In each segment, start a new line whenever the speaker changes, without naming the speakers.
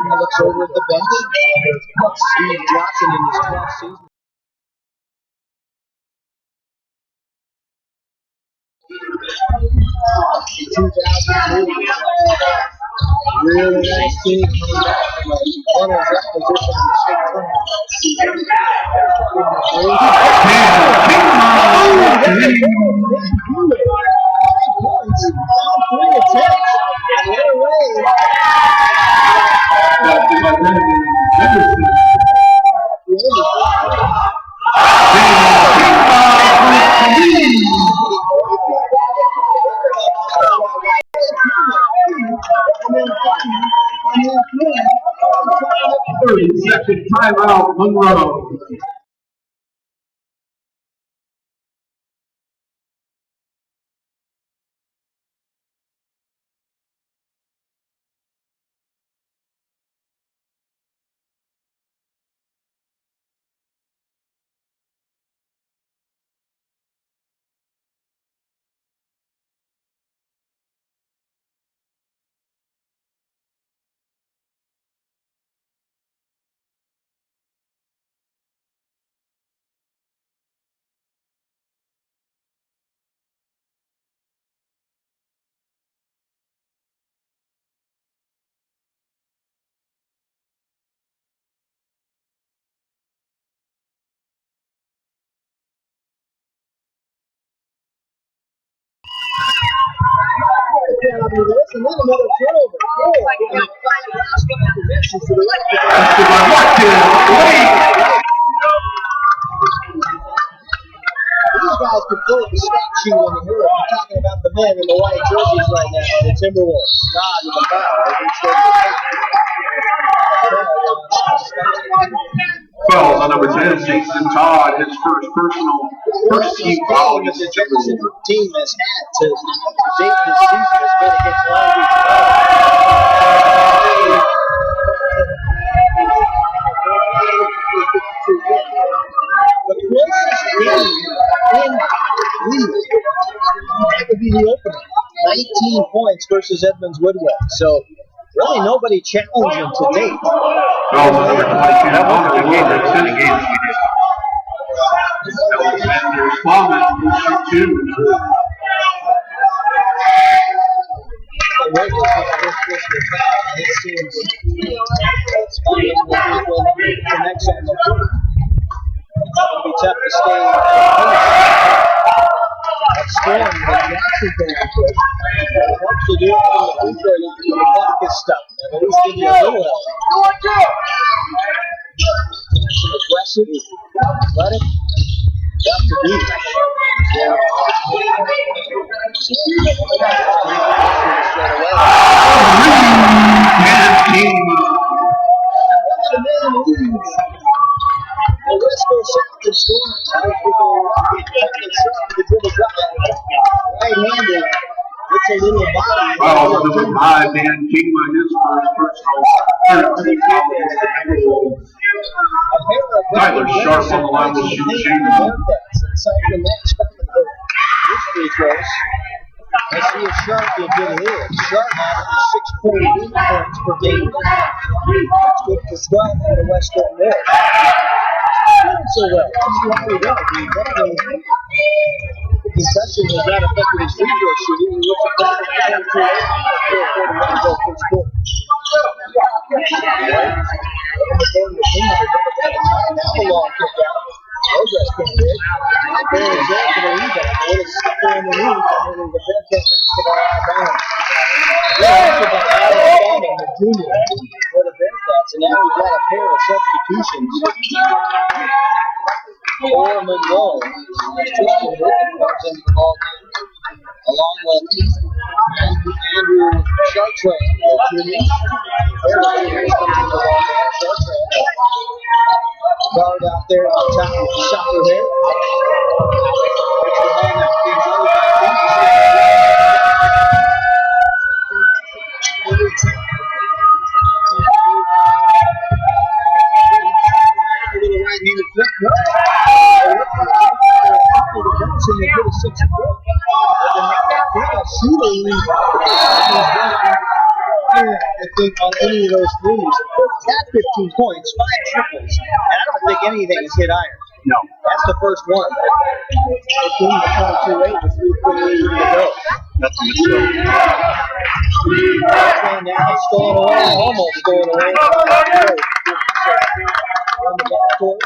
Looks over at the bench. Steve Johnson in his 12th season. Really nice team coming back from a runners-up position in the state tournament season. Points on 3 attempts. Right away.
Second timeout, Monroe. These guys could pull up a stat sheet in here. We're talking about the men in the white jerseys right now, the Timberwolves. God with the foul. Fouls on number 10, Jason Todd, his first team foul against the Timberwolves.
Team has had to date this season has been against Long Beach. The closest game in league, that would be the opener. 19 points versus Edmonds Woodward. So really nobody challenging to date.
Fouls on number 22. That was a game. There's 10 games we did. There's Bowman, shoot 2.
It seems connection. It'll be tough to stay. Storm, the Jackson thing, helps you do it on the free throw line when the clock is stuck. At least give you a little help. Some aggressive, athletic, tough to do. Yeah. The West goes south of Storm. Right-handed. It's a little body.
Well, number 5, Dan Kingma, his first foul. Tyler Sharp on the line will shoot 2.
Let's see if Sharp will get it in. Sharp averages 6.8 points per game. That's good for 12 on the West Coast North. So well. That's why we go. The concession has not affected his free throw shooting. He looks at that and to first quarter. Now the long kick out. Progress came in. There is there for the rebound. A little slipper underneath, and it was a Bearcat basketball out of bounds. The junior for the Bearcats, and now we've got a pair of substitutions for Monroe. Tristan Griffin comes into the ball game, along with Andrew Chartrand, the junior. Chartrand
guard out there on top of the shopper there. Right-handed flip. I think on any of those threes. That's 15 points, 5 triples, and I don't think anything is hit iron.
No.
That's the first one. 15 to 22-8 with 3:48 to go.
That's a mistake.
Now stolen away, almost stolen away. On the backcourt.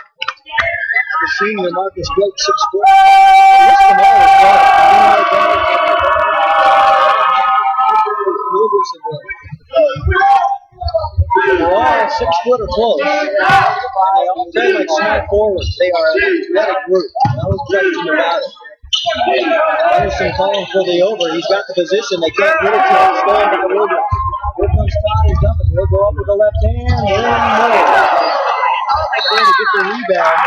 The senior Marcus Blake, 6 foot. They're all 6 foot or close. And they all play like small forwards. They are an athletic group. No question about it. Anderson calling for the over. He's got the position. They can't get it to him. Stolen by Williams. Here comes Todd and dumping. He'll go up with the left hand. Trying to get the rebound.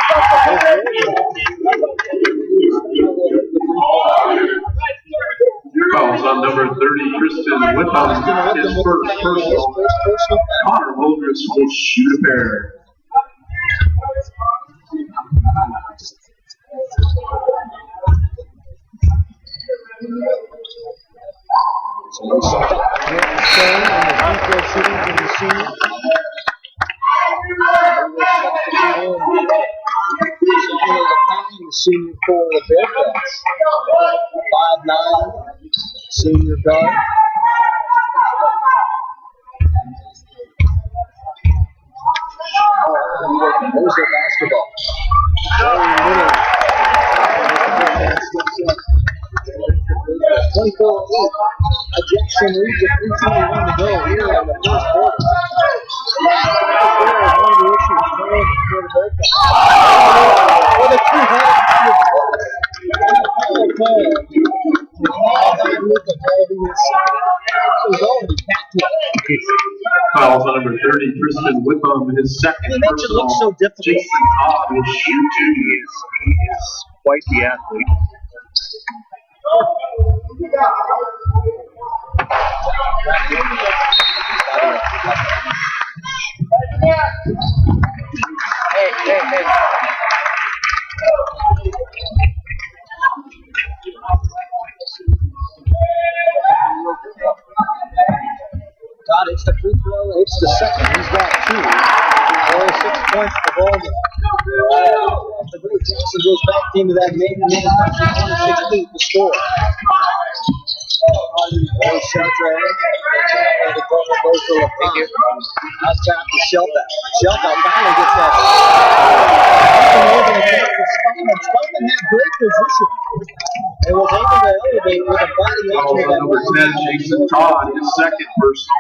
Fouls on number 30, Tristan Whitman. His first personal. Connor Wildress will shoot a pair.
So we'll start staying in the free throw shooting for the senior. The senior for the Bearcats. 5'9", senior guard. There's their basketball. Very little. 24-8. A Jackson leads at 3:21 to go here on the first quarter. With a 200
Fouls on number 30, Tristan Whitman. His second.
And it makes it look so difficult.
Jason Todd will shoot two. He is quite the athlete.
Hey. God, it's the free throw. It's the second. He's got 2. Only 6 points for Baldwin. The great Jackson goes back into that main 26-8 to score. Very sharp right here. The corner goes to LeBron. Out top to Shelton. Shelton finally gets that. Spelman had great position. And was able to elevate with a body
Fouls on number 10, Jason Todd. His second personal.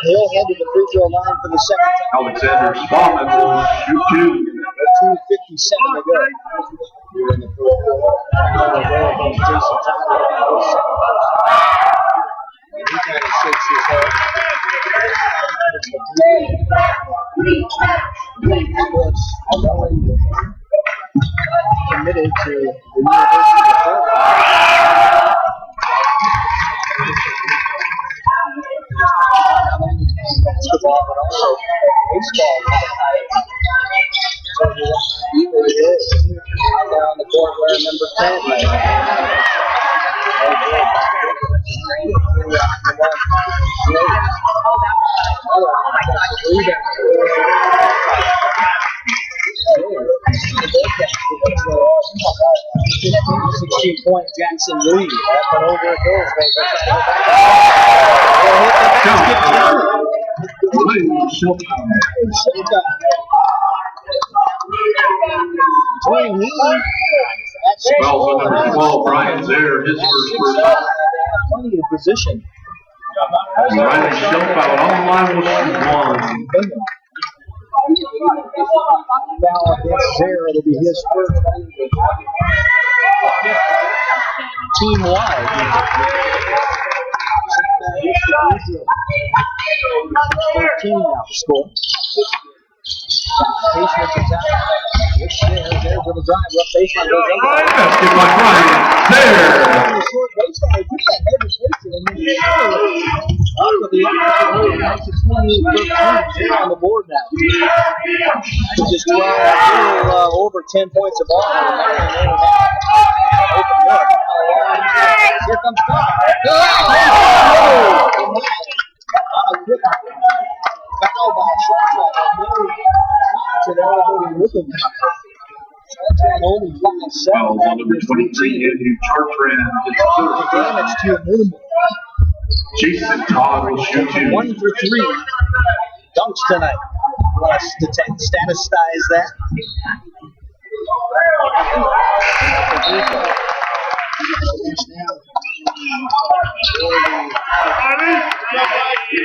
He'll head to the free throw line for the second time.
Alexander Spaulding will shoot two.
2:57 to go. Here in the fourth quarter. Jason Todd. He kind of shakes his head. Committed to the University of Florida. Not only playing basketball, but also baseball. So here he is. Out there on the court wearing number 10 right now. Point Jackson lead. Up and over it goes, baby.
Fouls on number 12, Brian Zaire. His first.
Plenty of position.
Ryan Schilfeld on the line will shoot 1.
Foul against Zaire. It'll be his first team wide. 13 now to score. Patience attack.
There's the drive, left baseline goes under.
Basket by Ryan. There.
The short baseline, took that hesitation and then up with the opposite way. It makes it 28-13. They're on the board now. So just 12, over 10 points of ball. Open look. Here comes Todd. Foul by Chartrand. To the elevated with him. Chartrand only 5-7.
Fouls on number 23, Andrew Chartrand.
The damage to a minimal.
Jason Todd will shoot two.
1 for 3. Dunks tonight. Let's statisticize that.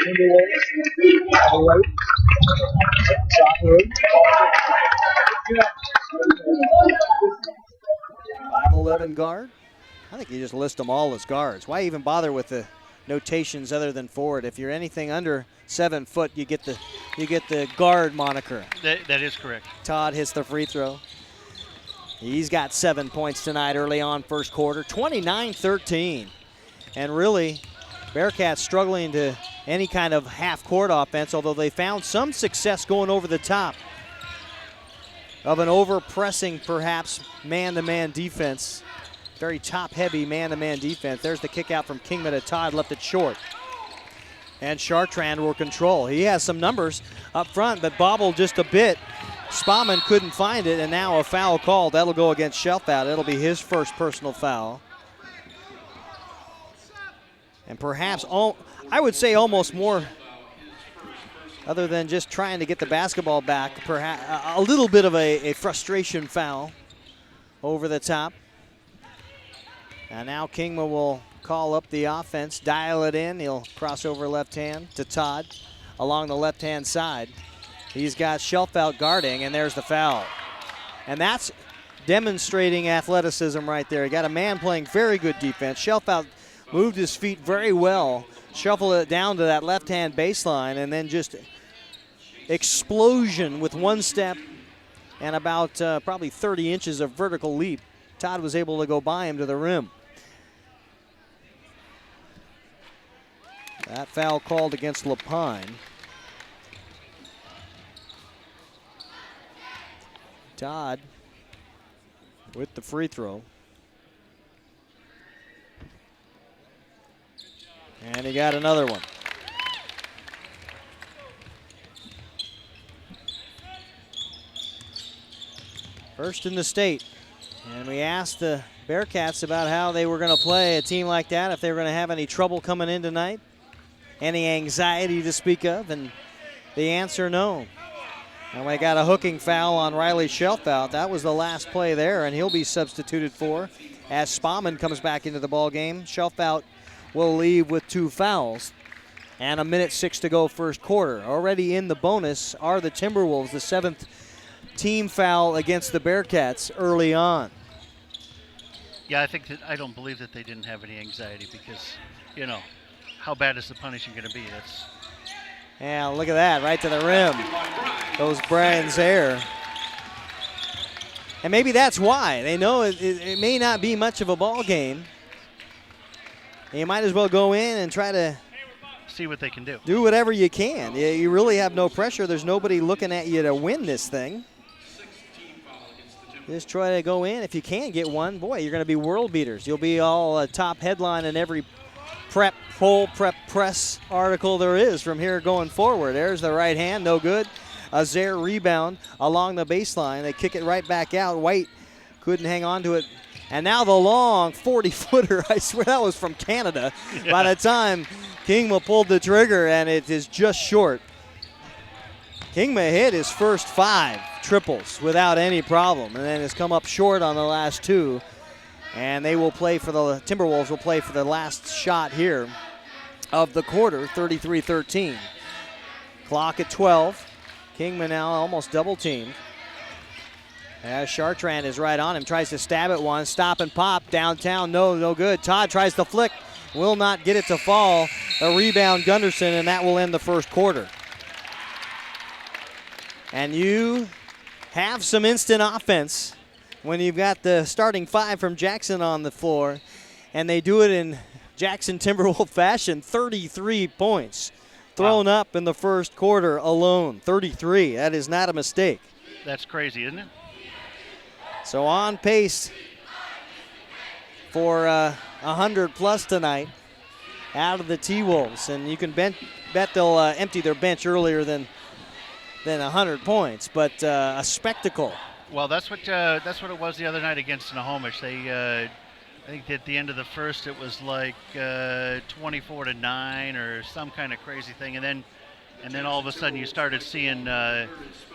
Timberwolves.
5'11" guard. I think you just list them all as guards. Why even bother with the notations other than forward? If you're anything under 7 foot, you get the guard moniker.
That is correct.
Todd hits the free throw. He's got 7 points tonight early on first quarter, 29-13. And really, Bearcats struggling to any kind of half-court offense, although they found some success going over the top of an over-pressing, perhaps, man-to-man defense. Very top-heavy man-to-man defense. There's the kick out from Kingman to Todd, left it short. And Chartrand will control. He has some numbers up front, but bobbled just a bit. Spahman couldn't find it, and now a foul called. That'll go against Shelfout. It'll be his first personal foul. And perhaps, I would say almost more, other than just trying to get the basketball back, perhaps a little bit of a frustration foul over the top. And now Kingman will call up the offense, dial it in. He'll cross over left hand to Todd along the left-hand side. He's got Shelfout guarding, and there's the foul. And that's demonstrating athleticism right there. He got a man playing very good defense. Shelfout moved his feet very well, shuffled it down to that left-hand baseline, and then just explosion with one step and about probably 30 inches of vertical leap. Todd was able to go by him to the rim. That foul called against Lapine. Todd with the free throw. And he got another one. First in the state. And we asked the Bearcats about how they were going to play a team like that, if they were going to have any trouble coming in tonight, any anxiety to speak of, and the answer, no. And we got a hooking foul on Riley Shelfout. That was the last play there, and he'll be substituted for as Spahman comes back into the ball game. Shelfout will leave with 2 fouls. And 1:06 to go first quarter. Already in the bonus are the Timberwolves, the 7th team foul against the Bearcats early on.
Yeah, I don't believe that they didn't have any anxiety because, you know, how bad is the punishment going to be?
Yeah, look at that, right to the rim. Those brands there. And maybe that's why. They know it may not be much of a ball game. And you might as well go in and try to
see what they can do.
Do whatever you can. You really have no pressure. There's nobody looking at you to win this thing. Just try to go in. If you can get one, boy, you're going to be world beaters. You'll be all top headline in every prep poll, prep press article there is from here going forward. There's the right hand, no good. A Zaire rebound along the baseline. They kick it right back out. White couldn't hang on to it. And now the long 40-footer, I swear that was from Canada. Yeah. By the time Kingma pulled the trigger, and it is just short. Kingma hit his first 5 triples without any problem, and then has come up short on the last 2. And they will play for the Timberwolves will play for the last shot here of the quarter, 33-13. Clock at 12. Kingman now almost double teamed. As Chartrand is right on him, tries to stab at one, stop and pop, downtown, no good. Todd tries to flick, will not get it to fall. A rebound, Gunderson, and that will end the first quarter. And you have some instant offense when you've got the starting 5 from Jackson on the floor, and they do it in Jackson Timberwolves fashion. 33 points thrown up in the first quarter alone. 33. That is not a mistake.
That's crazy, isn't it?
So on pace for 100 plus tonight out of the T-Wolves, and you can bet they'll empty their bench earlier than 100 points, but a spectacle.
Well, that's what it was the other night against Snohomish. They, I think at the end of the first, it was like 24-9 or some kind of crazy thing, and then all of a sudden you started seeing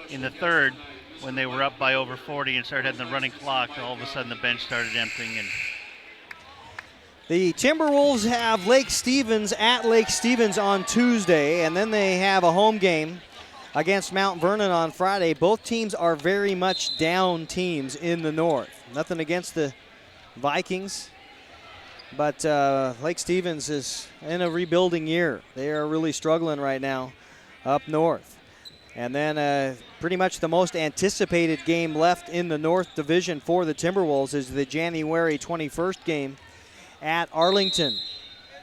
in the third, when they were up by over 40 and started having the running clock, all of a sudden the bench started emptying. And
the Timberwolves have Lake Stevens at Lake Stevens on Tuesday, and then they have a home game against Mount Vernon on Friday. Both teams are very much down teams in the north. Nothing against the Vikings, but Lake Stevens is in a rebuilding year. They are really struggling right now up north. And then pretty much the most anticipated game left in the North Division for the Timberwolves is the January 21st game at Arlington.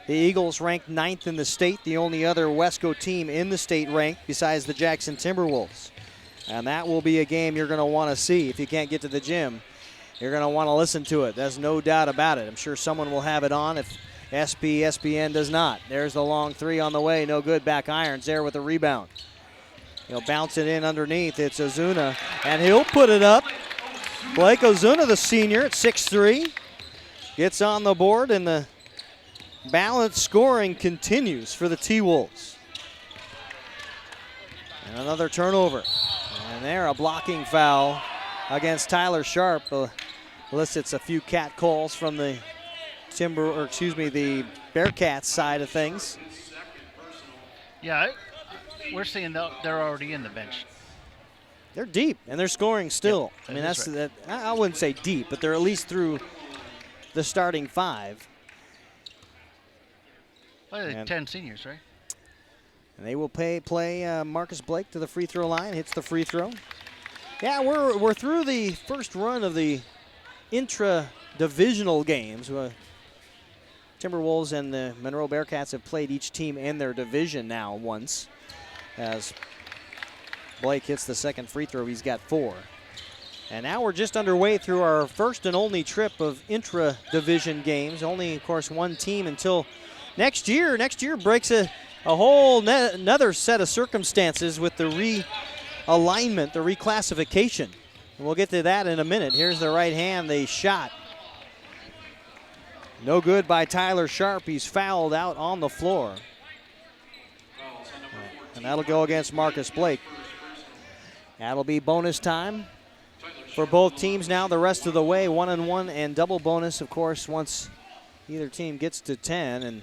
The Eagles ranked 9th in the state, the only other Wesco team in the state ranked besides the Jackson Timberwolves. And that will be a game you're going to want to see. If you can't get to the gym, you're going to want to listen to it. There's no doubt about it. I'm sure someone will have it on if SPN does not. There's the long three on the way. No good. Back irons there with the rebound. He'll bounce it in underneath. It's Ozuna, and he'll put it up. Blake Ozuna, the senior, at 6'3", gets on the board, and the balanced scoring continues for the T-Wolves. And another turnover. And there, a blocking foul against Tyler Sharp. Elicits a few cat calls from the the Bearcats side of things.
Yeah, we're seeing they're already in the bench.
They're deep, and they're scoring still.
Yep,
I mean,
that's right.
I wouldn't say deep, but they're at least through the starting 5.
Well, 10 seniors, right?
And they will play Marcus Blake to the free throw line. Hits the free throw. Yeah, we're through the first run of the intra-divisional games. Timberwolves and the Monroe Bearcats have played each team in their division now once. As Blake hits the second free throw, he's got 4. And now we're just underway through our first and only trip of intra-division games. Only, of course, one team until next year. Next year breaks a whole another set of circumstances with the realignment, the reclassification. And we'll get to that in a minute. Here's the right hand, the shot. No good by Tyler Sharp. He's fouled out on the floor. And that'll go against Marcus Blake. That'll be bonus time for both teams now the rest of the way. 1-on-1 and double bonus, of course, once either team gets to 10. And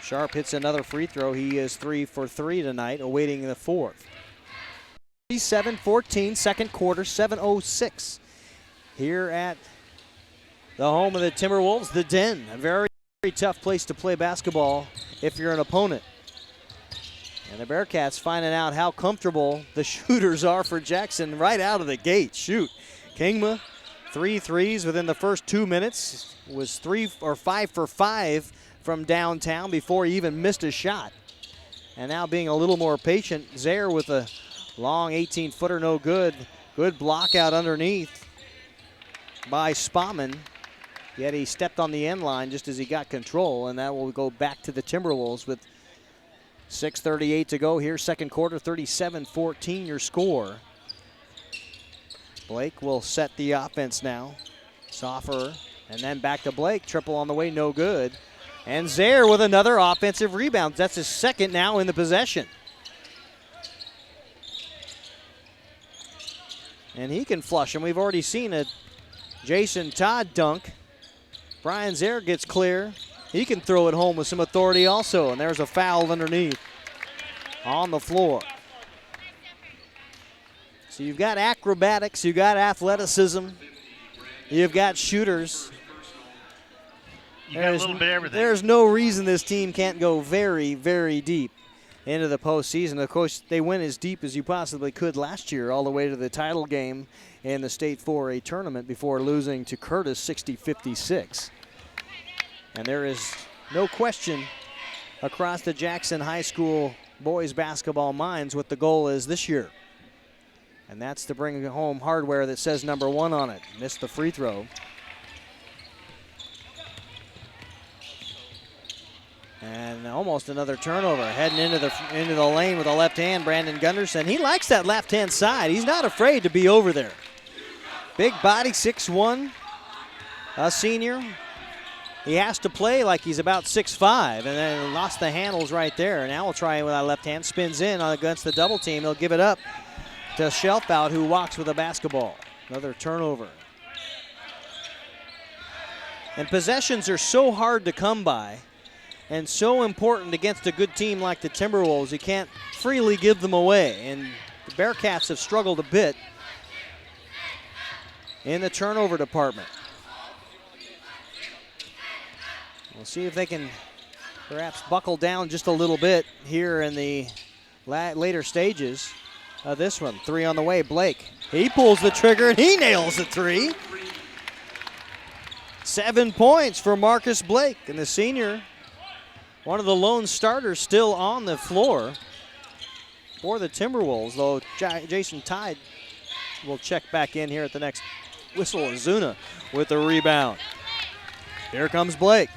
Sharp hits another free throw. He is 3 for 3 tonight, awaiting the 4th. 37-14, second quarter, 7:06 here at the home of the Timberwolves, the Den. A very, very tough place to play basketball if you're an opponent. And the Bearcats finding out how comfortable the shooters are for Jackson right out of the gate. Shoot. Kingma, 3 threes within the first 2 minutes. Was 3 or 5 for 5 from downtown before he even missed a shot. And now being a little more patient, Zaire with a long 18-footer, no good. Good block out underneath by Spahman. Yet he stepped on the end line just as he got control, and that will go back to the Timberwolves with 6:38 to go here, second quarter, 37-14 your score. Blake will set the offense now. Soffer, and then back to Blake. Triple on the way, no good. And Zaire with another offensive rebound. That's his second now in the possession. And he can flush him. We've already seen a Jason Todd dunk. Brian Zaire gets clear. He can throw it home with some authority also. And there's a foul underneath on the floor. So you've got acrobatics, you've got athleticism, you've got shooters.
You got a little bit of everything.
There's no reason this team can't go very, very deep. into the postseason. Of course, they went as deep as you possibly could last year, all the way to the title game in the State 4A tournament before losing to Curtis 60-56. And there is no question across the Jackson High School boys basketball minds what the goal is this year. And that's to bring home hardware that says number 1 on it. Missed the free throw. And almost another turnover. Heading into the lane with a left hand, Brandon Gunderson. He likes that left-hand side. He's not afraid to be over there. Big body, 6'1", a senior. He has to play like he's about 6'5", and then lost the handles right there. Now we'll try it with that left hand. Spins in against the double team. He'll give it up to Shelfout, who walks with a basketball. Another turnover. And possessions are so hard to come by and so important against a good team like the Timberwolves. You can't freely give them away. And the Bearcats have struggled a bit in the turnover department. We'll see if they can perhaps buckle down just a little bit here in the later stages of this one. 3 on the way, Blake. He pulls the trigger and he nails the 3. 7 points for Marcus Blake, and the senior, one of the lone starters still on the floor for the Timberwolves, though Jason Tide will check back in here at the next whistle. Azuna with the rebound. Here comes Blake.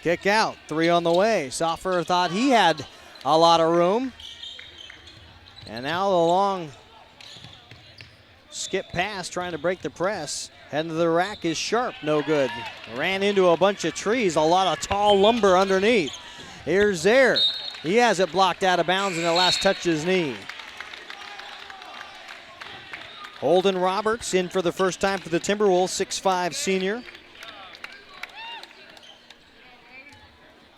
Kick out, 3 on the way. Soffer thought he had a lot of room. And now the long skip pass trying to break the press. Heading to the rack is Sharp, no good. Ran into a bunch of trees, a lot of tall lumber underneath. Here's Zaire. He has it blocked out of bounds and it last touched his knee. Holden Roberts in for the first time for the Timberwolves, 6'5" senior.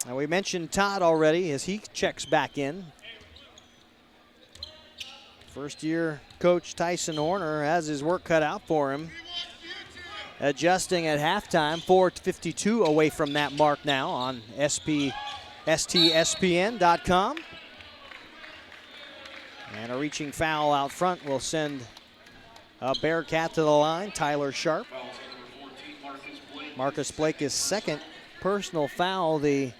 Now we mentioned Todd already as he checks back in. First year coach Tyson Horner has his work cut out for him. Adjusting at halftime, 4:52 away from that mark now on STSPN.com. And a reaching foul out front will send a Bearcat to the line, Tyler Sharp. Marcus Blake is second personal foul, the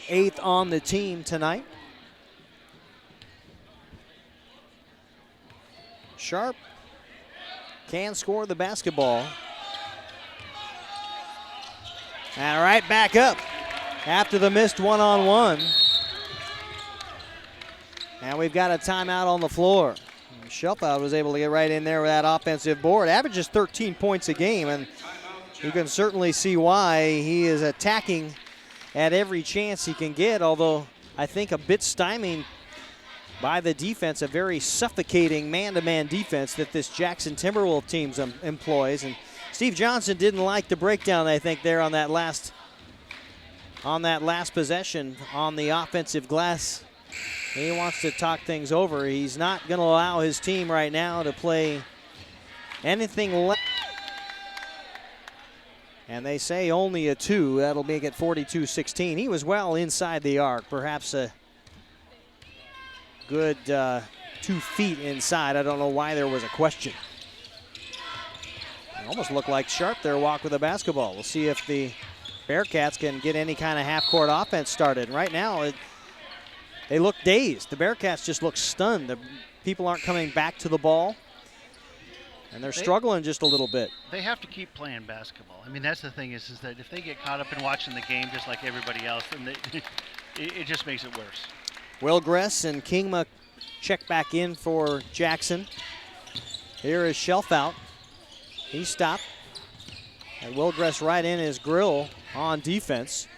8th on the team tonight. Sharp can score the basketball. And right back up after the missed one-on-one. And we've got a timeout on the floor. Shelfout was able to get right in there with that offensive board. Averages 13 points a game, and you can certainly see why. He is attacking at every chance he can get, although I think a bit stymied by the defense, a very suffocating man-to-man defense that this Jackson Timberwolves team employs. And Steve Johnson didn't like the breakdown, I think, there on that last possession on the offensive glass. He wants to talk things over. He's not going to allow his team right now to play anything less. And they say only a 2. That'll make it 42-16. He was well inside the arc, perhaps a good 2 feet inside. I don't know why there was a question. It almost looked like Sharp there walked with a basketball. We'll see if the Bearcats can get any kind of half-court offense started. Right now, they look dazed. The Bearcats just look stunned. The people aren't coming back to the ball, and they're struggling just a little bit.
They have to keep playing basketball. I mean, that's the thing is that if they get caught up in watching the game just like everybody else, then it just makes it worse.
Will Gress and Kingma check back in for Jackson. Here is Shelfout. He stopped. And Will Gress right in his grill on defense.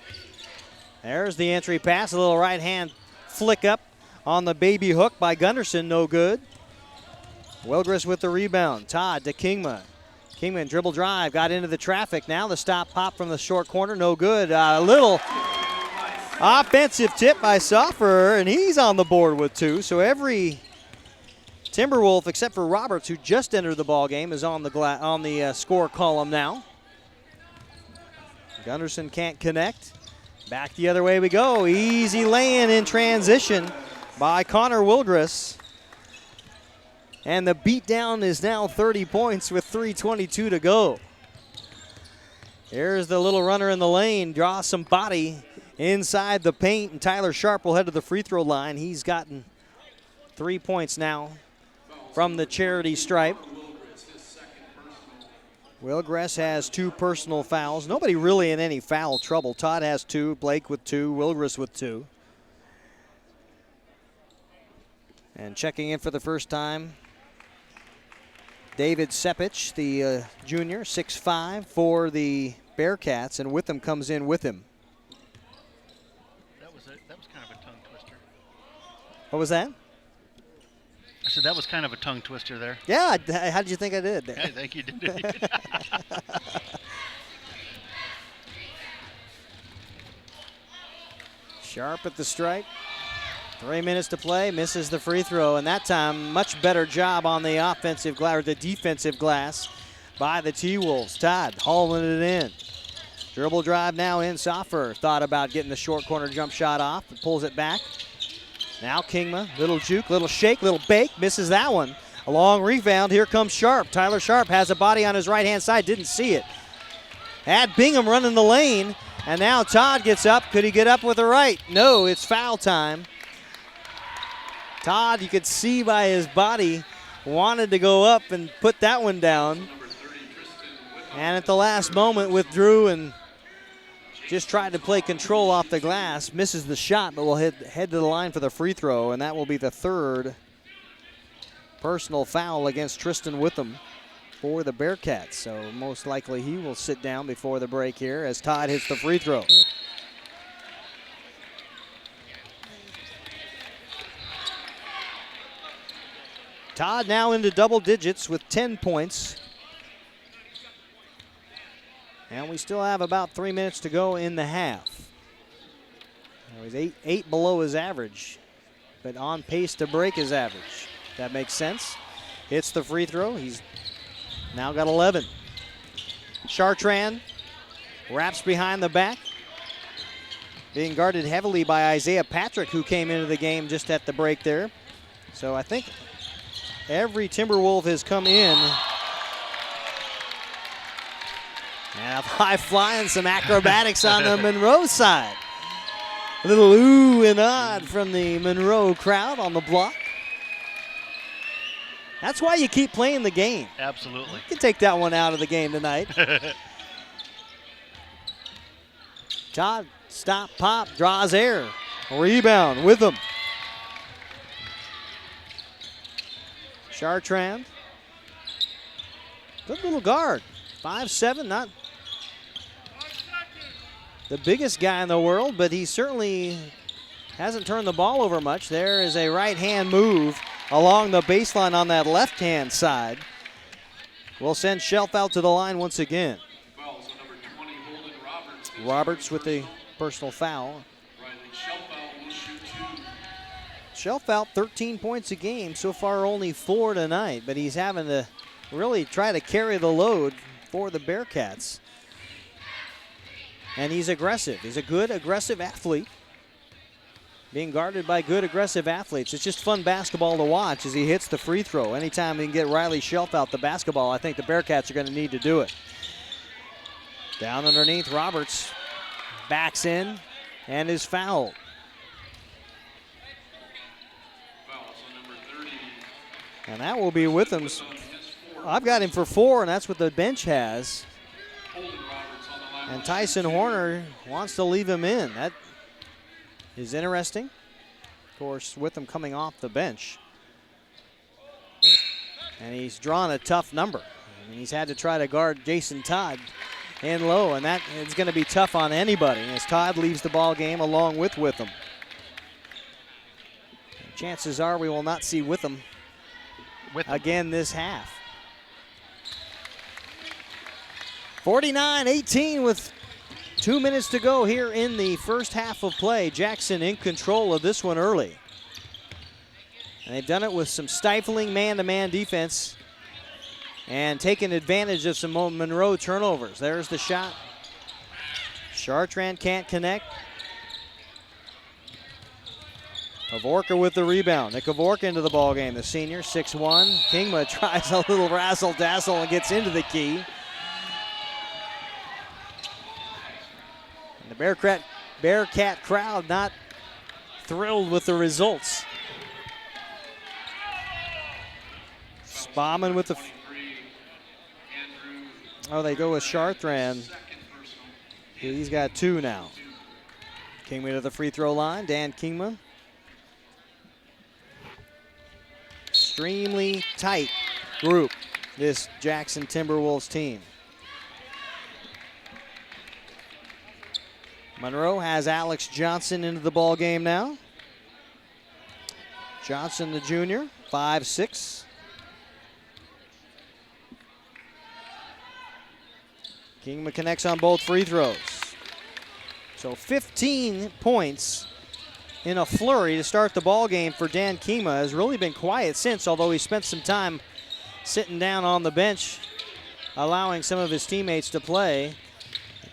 There's the entry pass. A little right hand flick up on the baby hook by Gunderson. No good. Will Gress with the rebound. Todd to Kingma. Kingman dribble drive. Got into the traffic. Now the stop pop from the short corner. No good. A little offensive tip by Soffer, and he's on the board with 2. So every Timberwolf, except for Roberts, who just entered the ball game, is on the score column now. Gunderson can't connect. Back the other way we go. Easy lay-in in transition
by Connor Wildress. And the beatdown is now 30 points with 3:22 to go. Here's the little runner in the lane, draws some body inside the paint, and Tyler Sharp will head to the free throw line. He's gotten 3 points now from the charity stripe. Wildress has 2 personal fouls. Nobody really in any foul trouble. Todd has 2, Blake with 2, Wildress with 2. And checking in for the first time, David Sepich, the junior, 6'5", for the Bearcats, and Witham comes in with him.
That was kind of a tongue twister.
What was that?
I said that was kind of a tongue twister there.
Yeah, how did you think I did?
I think you did.
Sharp at the stripe. 3 minutes to play, misses the free throw, and that time much better job on the offensive glass, or the defensive glass, by the T-Wolves. Todd hauling it in. Dribble drive now in. Soffer thought about getting the short corner jump shot off, but pulls it back. Now Kingma, little juke, little shake, little bake, misses that one. A long rebound, here comes Sharp. Tyler Sharp has a body on his right-hand side, didn't see it. Had Bingham running the lane, and now Todd gets up. Could he get up with the right? No, it's foul time. Todd, you could see by his body, wanted to go up and put that one down. And at the last moment withdrew and just tried to play control off the glass. Misses the shot, but will head to the line for the free throw, and that will be the 3rd personal foul against Tristan Witham for the Bearcats. So most likely he will sit down before the break here as Todd hits the free throw. Todd now into double digits with 10 points. And we still have about 3 minutes to go in the half. He's eight below his average, but on pace to break his average. That makes sense. Hits the free throw. He's now got 11. Chartrand wraps behind the back, being guarded heavily by Isaiah Patrick, who came into the game just at the break there. So I think every Timberwolf has come in. Now high flying, some acrobatics on the Monroe side. A little ooh and nod from the Monroe crowd on the block. That's why you keep playing the game.
Absolutely.
You can take that one out of the game tonight. Todd, stop, pop, draws air. Rebound with him. Chartrand. Good little guard. 5'7", not the biggest guy in the world, but he certainly hasn't turned the ball over much. There is a right-hand move along the baseline on that left-hand side. We'll send Shelf out to the line once again. Roberts with the personal foul. Shelf out 13 points a game. So far only 4 tonight, but he's having to really try to carry the load for the Bearcats. And he's aggressive. He's a good, aggressive athlete. Being guarded by good, aggressive athletes. It's just fun basketball to watch as he hits the free throw. Anytime he can get Riley Shelf out the basketball, I think the Bearcats are going to need to do it. Down underneath, Roberts backs in and is fouled. And that will be Witham's. I've got him for 4, and that's what the bench has. And Tyson Horner wants to leave him in. That is interesting. Of course, Witham coming off the bench. And he's drawn a tough number. I mean, he's had to try to guard Jason Todd in low, and that is going to be tough on anybody as Todd leaves the ball game along with Witham. And chances are we will not see Witham again this half. 49-18 with 2 minutes to go here in the first half of play. Jackson in control of this one early. And they've done it with some stifling man-to-man defense and taking advantage of some Monroe turnovers. There's the shot. Chartrand can't connect. Kavorka with the rebound. Nick Kavorka into the ball game. The senior, 6'1". Kingma tries a little razzle-dazzle and gets into the key. And the Bearcat crowd not thrilled with the results. Bauman with the... they go with Chartrand. He's got 2 now. Kingma to the free throw line. Dan Kingma. Extremely tight group, this Jackson Timberwolves team. Monroe has Alex Johnson into the ball game now. Johnson, the junior, 5'6". Kingma connects on both free throws. So 15 points in a flurry to start the ball game for Dan Kingma. Has really been quiet since, although he spent some time sitting down on the bench, allowing some of his teammates to play.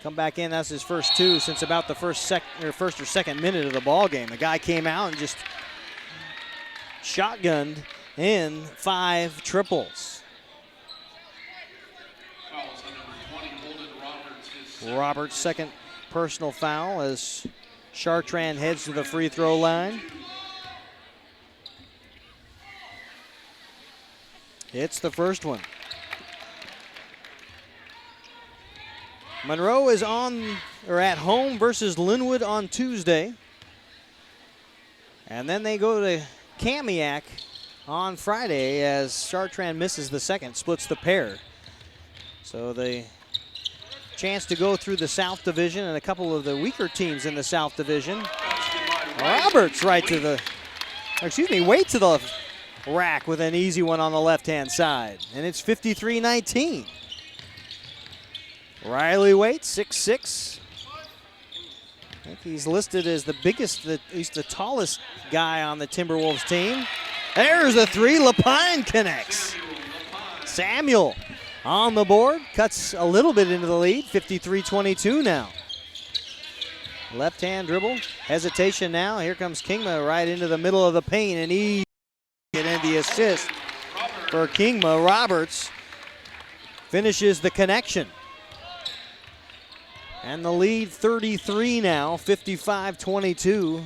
Come back in, that's his first 2 since about the first or second minute of the ball game. The guy came out and just shotgunned in 5 triples. Roberts' second personal foul as Chartrand heads to the free throw line. It's the first one. Monroe is at home versus Linwood on Tuesday. And then they go to Kamiak on Friday as Chartrand misses the second, splits the pair. So the chance to go through the South Division and a couple of the weaker teams in the South Division. Roberts Wade to the rack with an easy one on the left-hand side. And it's 53-19. Riley Wade, 6'6". I think he's listed as the biggest, at least the tallest guy on the Timberwolves team. There's a 3, Lapine connects. Samuel on the board, cuts a little bit into the lead, 53-22 now. Left-hand dribble, hesitation now. Here comes Kingma right into the middle of the paint, and he get in the assist for Kingma. Roberts finishes the connection. And the lead 33 now, 55-22.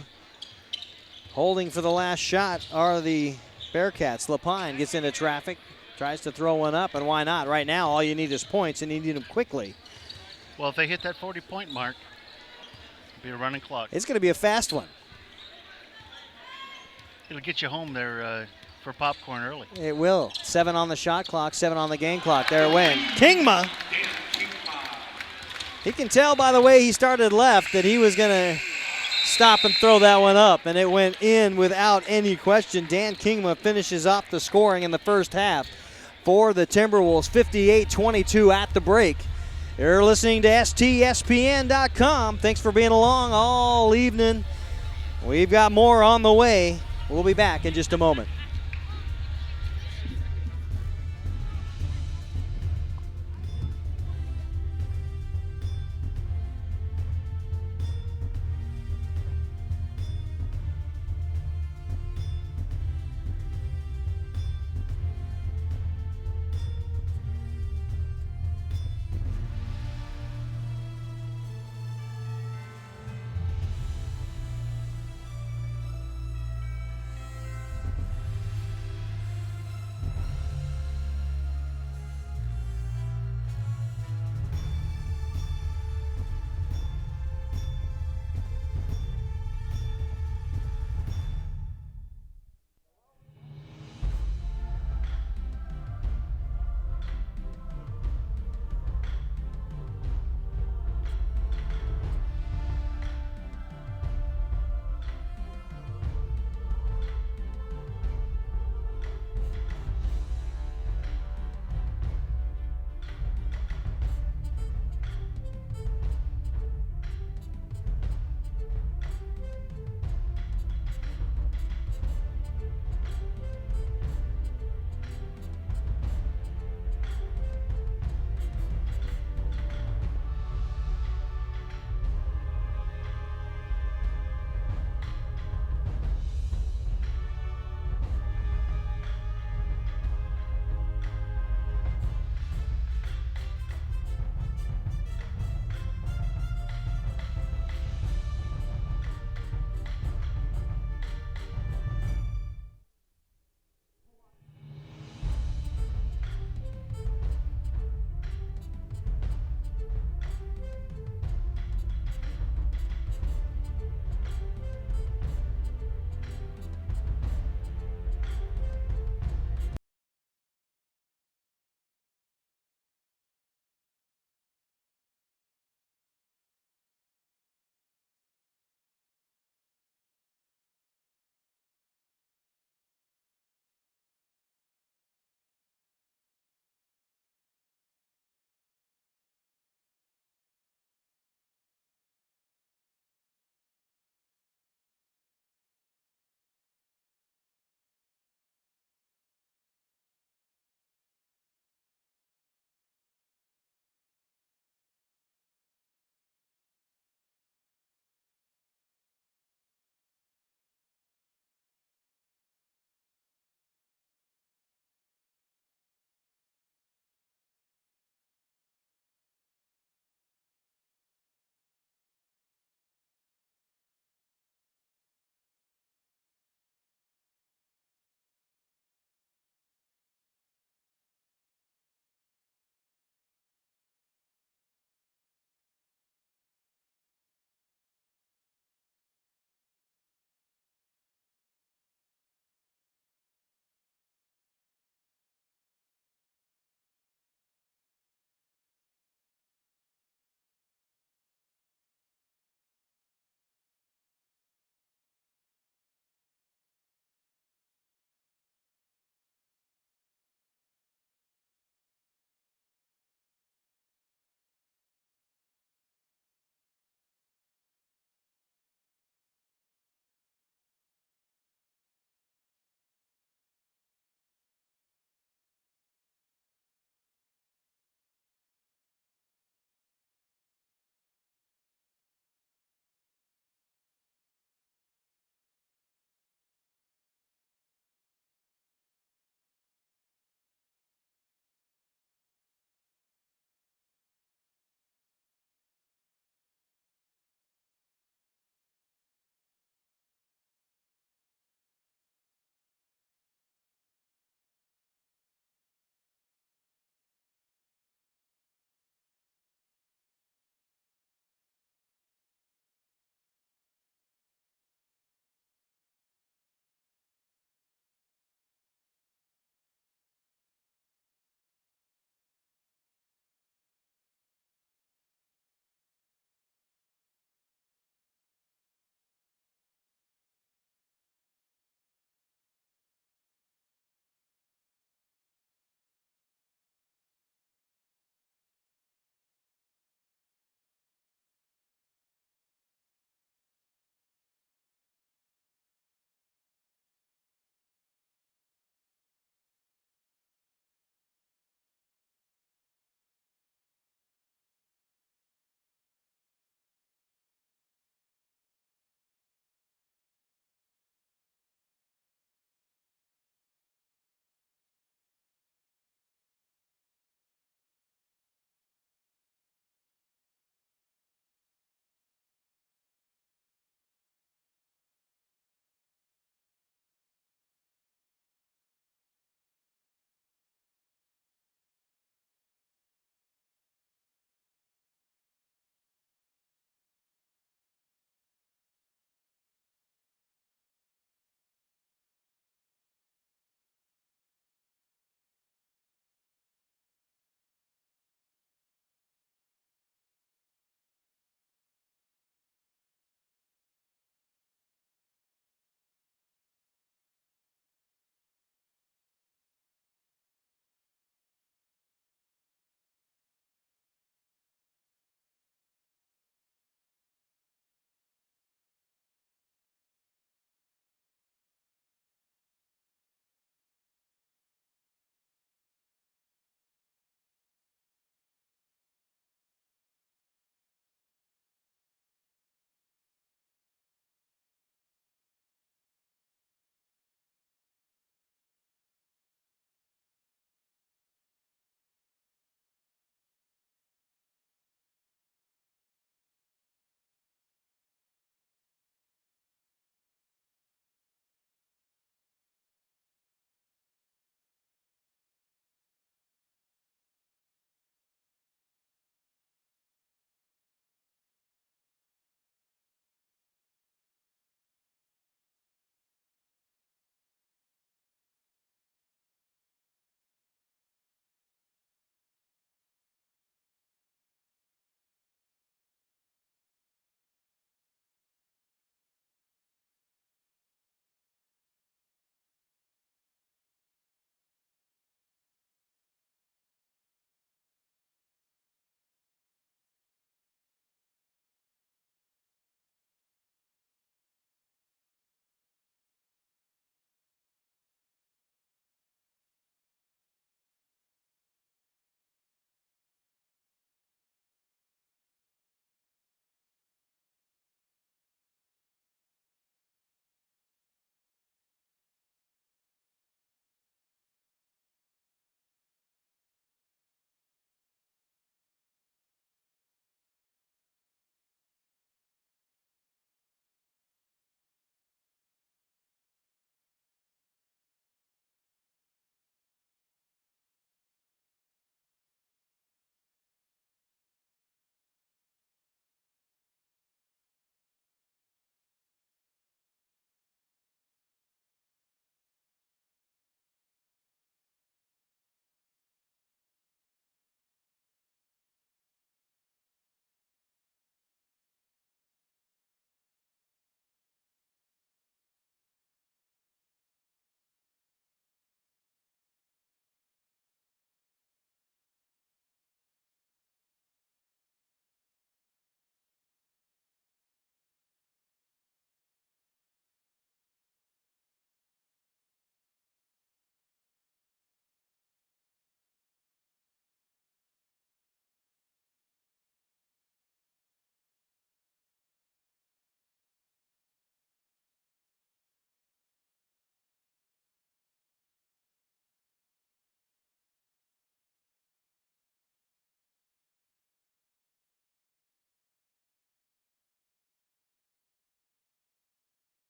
Holding for the last shot are the Bearcats. Lapine gets into traffic, tries to throw one up, and why not? Right now, all you need is points, and you need them quickly.
Well, if they hit that 40-point mark, it'll be a running clock.
It's going to be a fast one.
It'll get you home there for popcorn early.
It will. 7 on the shot clock, 7 on the game clock. There, win. Kingma. He can tell by the way he started left that he was going to stop and throw that one up, and it went in without any question. Dan Kingma finishes off the scoring in the first half for the Timberwolves, 58-22 at the break. You're listening to STSPN.com. Thanks for being along all evening. We've got more on the way. We'll be back in just a moment.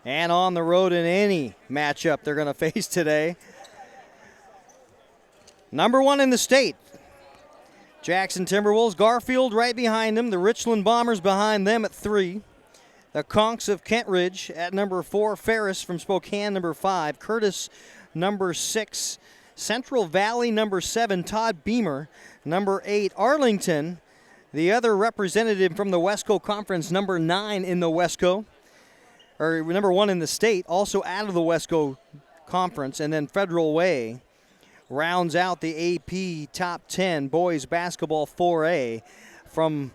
and on the road in any matchup they're going to face today. Number 1 in the state, Jackson Timberwolves. Garfield right behind them. The Richland Bombers behind them at 3. The Conks of Kent Ridge at number 4. Ferris from Spokane, number 5. Curtis, number 6. Central Valley, number 7. Todd Beamer, number 8. Arlington, the other representative from the Wesco Conference, number 9 in the Wesco, or number 1 in the state, also out of the Wesco Conference. And then Federal Way rounds out the AP Top 10 boys basketball 4A from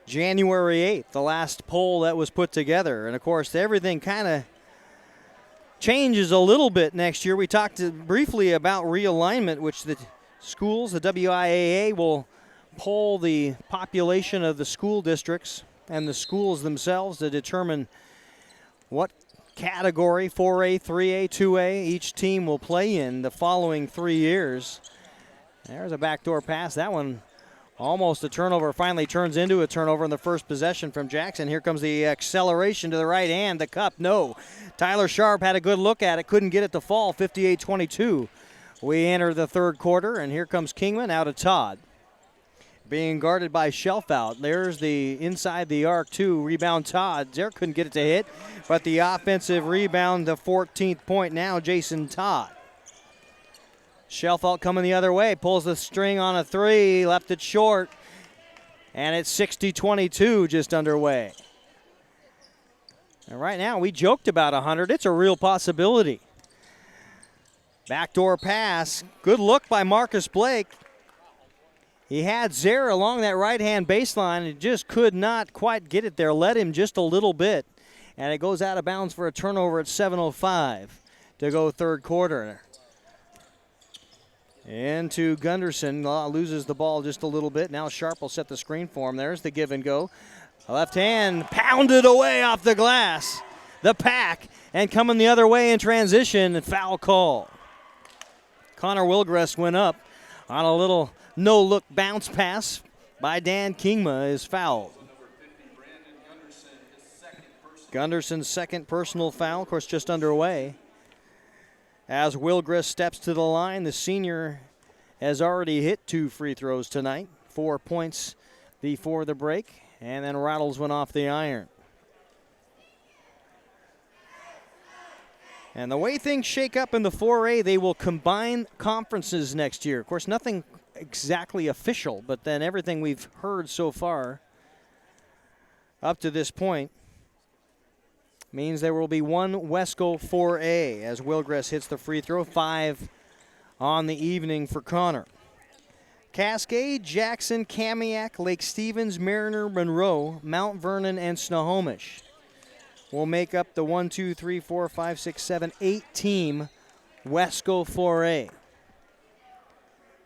January 8th, the last poll that was put together. And, of course, everything kind of changes a little bit next year. We talked briefly about realignment, which the schools, the WIAA, will poll the population of the school districts and the schools themselves to determine what category, 4A, 3A, 2A, each team will play in the following 3 years. There's a backdoor pass. That one almost a turnover, finally turns into a turnover in the first possession from Jackson. Here comes the acceleration to the right hand, the cup, no. Tyler Sharp had a good look at it, couldn't get it to fall, 58-22. We enter the third quarter, and here comes Kingman out of Todd. Being guarded by Shelfout. There's the inside the arc, too. Rebound Todd. There couldn't get it to hit, but the offensive rebound, the 14th point now, Jason Todd. Shelfout coming the other way. Pulls the string on a 3. Left it short. And it's 60-22 just underway. And right now, we joked about 100. It's a real possibility. Backdoor pass. Good look by Marcus Blake. He had Zare along that right-hand baseline and just could not quite get it there. Led him just a little bit. And it goes out of bounds for a turnover at 7:05 to go third quarter. Into Gunderson. Loses the ball just a little bit. Now Sharp will set the screen for him. There's the give and go. Left hand pounded away off the glass. The pack. And coming the other way in transition. Foul call. Connor Wilgress went up on a little no-look bounce pass by Dan Kingma is fouled. Gunderson's second personal foul, of course, just underway. As Wilgress steps to the line, the senior has already hit 2 free throws tonight. 4 points before the break, and then rattles one off the iron. And the way things shake up in the 4A, they will combine conferences next year. Of course, nothing exactly official, but then everything we've heard so far up to this point means there will be one Wesco 4A as Wilgress hits the free throw. 5 on the evening for Connor. Cascade, Jackson, Kamiak, Lake Stevens, Mariner, Monroe, Mount Vernon, and Snohomish will make up the 1, 2, 3, 4, 5, 6, 7, 8 team Wesco 4A.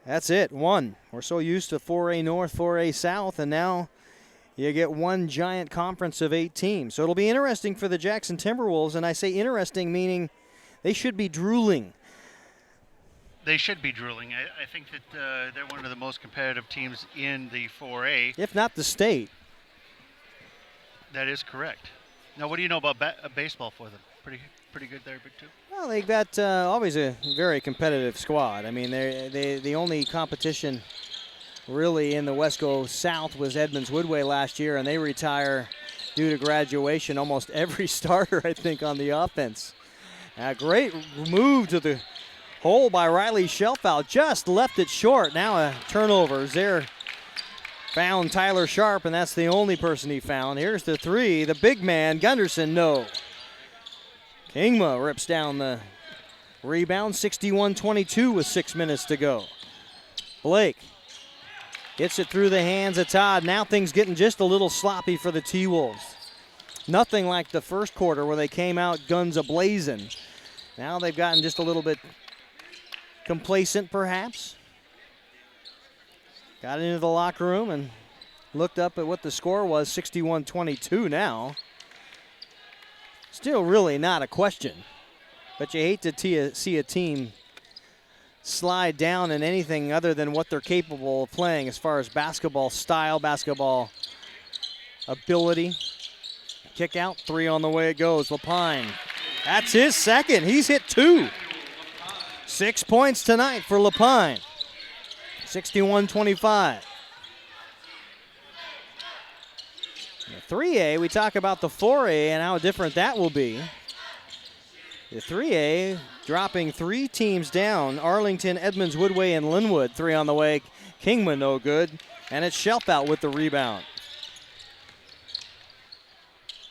That's it, 1. We're so used to 4A North, 4A South, and now you get one giant conference of 8 teams. So it'll be interesting for the Jackson Timberwolves, and I say interesting meaning they should be drooling.
They should be drooling. I think that they're one of the most competitive teams in the 4A.
If not the state.
That is correct. Now, what do you know about baseball for them? Pretty good there, Big Two?
Well, they've got always a very competitive squad. I mean, the only competition really in the Wesco South was Edmonds Woodway last year, and they retire due to graduation almost every starter, I think, on the offense. A great move to the hole by Riley Shelfout. Just left it short. Now a turnover. Zare found Tyler Sharp, and that's the only person he found. Here's the 3. The big man, Gunderson, no. Kingma rips down the rebound. 61-22 with 6 minutes to go. Blake gets it through the hands of Todd. Now things getting just a little sloppy for the T-Wolves. Nothing like the first quarter where they came out guns a-blazing. Now they've gotten just a little bit complacent, perhaps. Got into the locker room and looked up at what the score was, 61-22 now. Still really not a question, but you hate to see a team slide down in anything other than what they're capable of playing as far as basketball style, basketball ability. Kick out, 3 on the way it goes. Lapine That's his second. He's hit 2. 6 points tonight for LaPine. 61-25. The 3A, we talk about the 4A and how different that will be. The 3A dropping 3 teams down. Arlington, Edmonds, Woodway, and Linwood. 3 on the way. Kingman no good. And it's Shelf out with the rebound.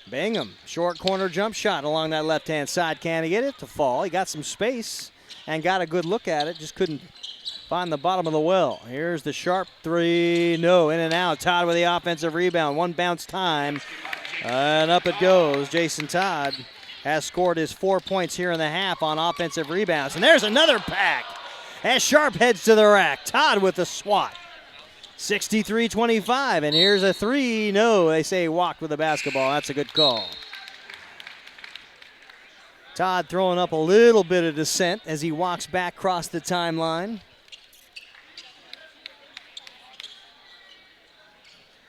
Bingham, short corner jump shot along that left-hand side. Can he get it to fall? He got some space and got a good look at it. Just couldn't find the bottom of the well. Here's the sharp 3. No, in and out. Todd with the offensive rebound. 1 bounce time. And up it goes. Jason Todd has scored his 4 points here in the half on offensive rebounds. And there's another pack as Sharp heads to the rack. Todd with the swat. 63-25, and here's a 3. No, they say walked with the basketball. That's a good call. Todd throwing up a little bit of dissent as he walks back across the timeline.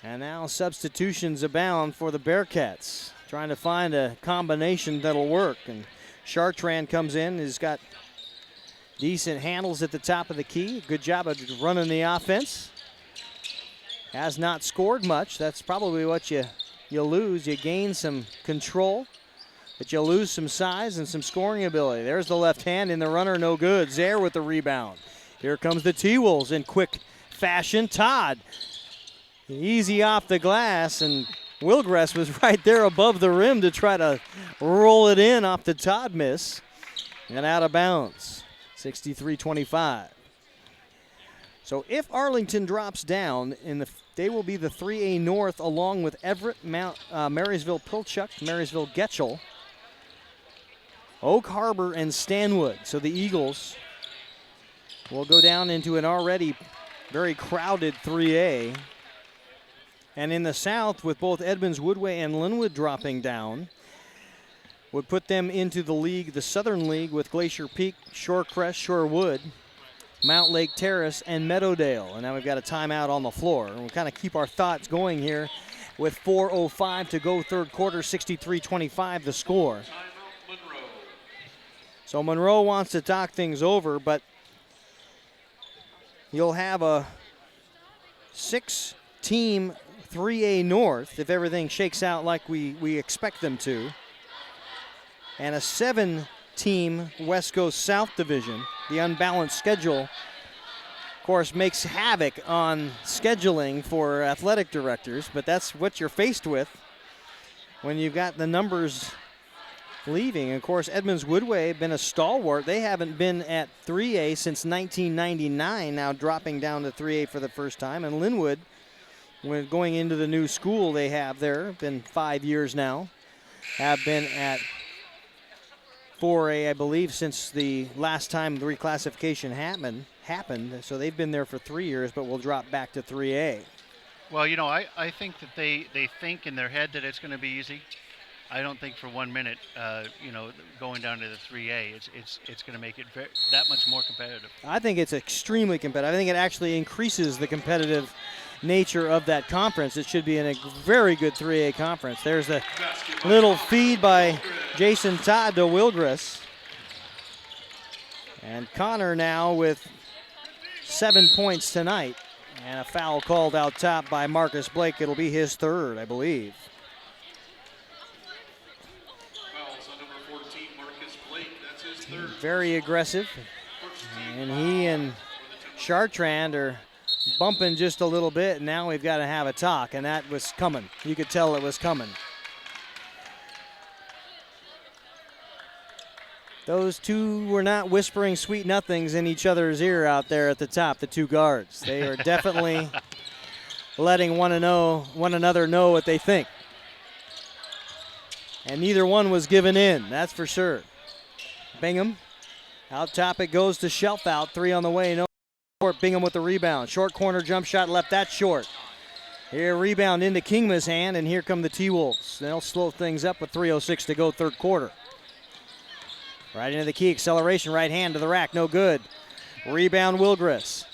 And now substitutions abound for the Bearcats. Trying to find a combination that'll work. And Chartrand comes in, has got decent handles at the top of the key. Good job of running the offense. Has not scored much. That's probably what you lose. You gain some control, but you lose some size and some scoring ability. There's the left hand in the runner, no good. Zaire with the rebound. Here comes the T-Wolves in quick fashion. Todd, easy off the glass, and Wilgress was right there above the rim to try to roll it in off the Todd miss. And out of bounds, 63-25. So if Arlington drops down, they will be the 3A North along with Everett, Marysville, Pilchuck, Marysville, Getchell, Oak Harbor, and Stanwood. So the Eagles will go down into an already very crowded 3A. And in the South, with both Edmonds, Woodway, and Linwood dropping down, would put them into the league, the Southern League, with Glacier Peak, Shorecrest, Shorewood, Mount Lake Terrace, and Meadowdale. And now we've got a timeout on the floor. And we'll kind of keep our thoughts going here with 4:05 to go third quarter, 63-25 the score. So Monroe wants to talk things over, but you'll have a 6-team 3A North if everything shakes out like we expect them to, and a 7-team West Coast South Division. The unbalanced schedule, of course, makes havoc on scheduling for athletic directors, but that's what you're faced with when you've got the numbers leaving. Of course, Edmonds Woodway have been a stalwart. They haven't been at 3A since 1999, now dropping down to 3A for the first time. And Linwood, when going into the new school they have there, been 5 years now, have been at 4A, I believe, since the last time the reclassification happened. So they've been there for 3 years, but will drop back to 3A.
Well, you know, I think that they think in their head that it's going to be easy. I don't think for 1 minute, going down to the 3A, it's going to make it that much more competitive.
I think it's extremely competitive. I think it actually increases the competitive nature of that conference. It should be in a very good 3A conference. There's a little feed by Jason Todd to Wilgress. And Connor now with 7 points tonight. And a foul called out top by Marcus Blake. It'll be his third, I believe. Very aggressive. And he and Chartrand are bumping just a little bit, and now we've got to have a talk, and that was coming. You could tell it was coming. Those two were not whispering sweet nothings in each other's ear out there at the top, the two guards. They are definitely letting one another know what they think. And neither one was given in, that's for sure. Bingham, out top it goes to Shelf out, 3 on the way, no. Bingham with the rebound. Short corner jump shot left that short. Here rebound into Kingma's hand, and here come the T-Wolves. They'll slow things up with 3:06 to go third quarter. Right into the key, acceleration, right hand to the rack, no good. Rebound Wilgress.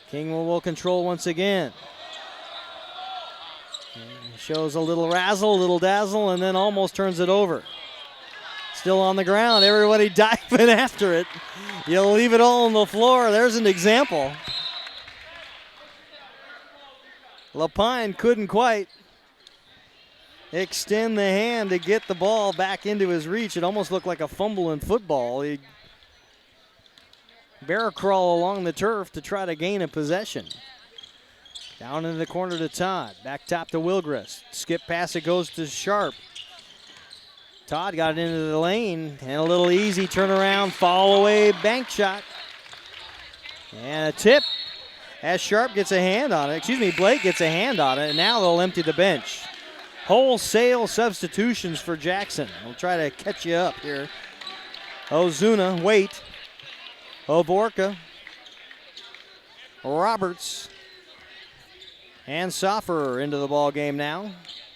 Kingman will control once again. Shows a little razzle, a little dazzle, and then almost turns it over. Still on the ground. Everybody diving after it. You'll leave it all on the floor. There's an example. Lapine couldn't quite extend the hand to get the ball back into his reach. It almost looked like a fumble in football. He bear crawl along the turf to try to gain a possession. Down in the corner to Todd. Back top to Wilgrist. Skip pass, it goes to Sharp. Todd got it into the lane, and a little easy turnaround, fall away bank shot. And a tip as Sharp gets a hand on it. Blake gets a hand on it, and now they'll empty the bench. Wholesale substitutions for Jackson. We'll try to catch you up here. Ozuna, Waite, Oborka, Roberts, and Soffer into the ball game now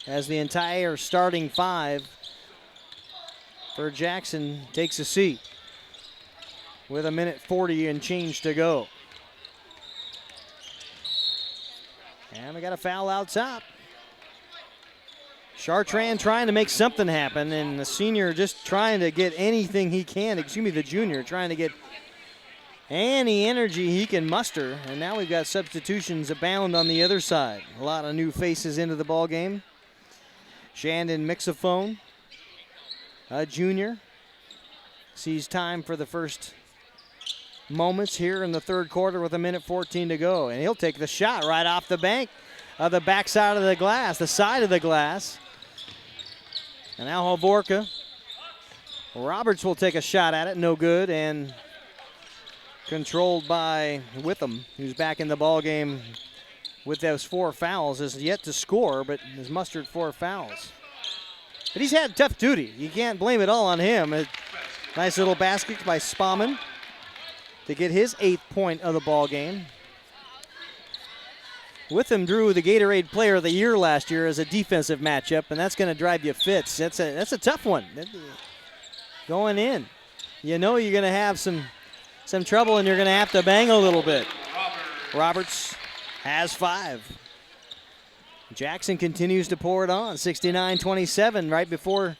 as the entire starting five for Jackson takes a seat with 1:40 and change to go. And we got a foul out top. Chartrand trying to make something happen, and the senior just trying to get anything he can. The junior trying to get any energy he can muster. And now we've got substitutions abound on the other side. A lot of new faces into the ball game. Shandon Mixophone, a junior, sees time for the first moments here in the third quarter with 1:14 to go. And he'll take the shot right off the bank of the backside of the glass, the side of the glass. And now Hovorka. Roberts will take a shot at it, no good, and controlled by Witham, who's back in the ball game with those 4 fouls, is yet to score, but has mustered 4 fouls. But he's had tough duty. You can't blame it all on him. A nice little basket by Spauman to get his 8th point of the ball game. Witham drew the Gatorade Player of the Year last year as a defensive matchup, and that's going to drive you fits. That's a tough one. Going in, you know you're going to have some trouble, and you're going to have to bang a little bit. Roberts has 5. Jackson continues to pour it on, 69-27 right before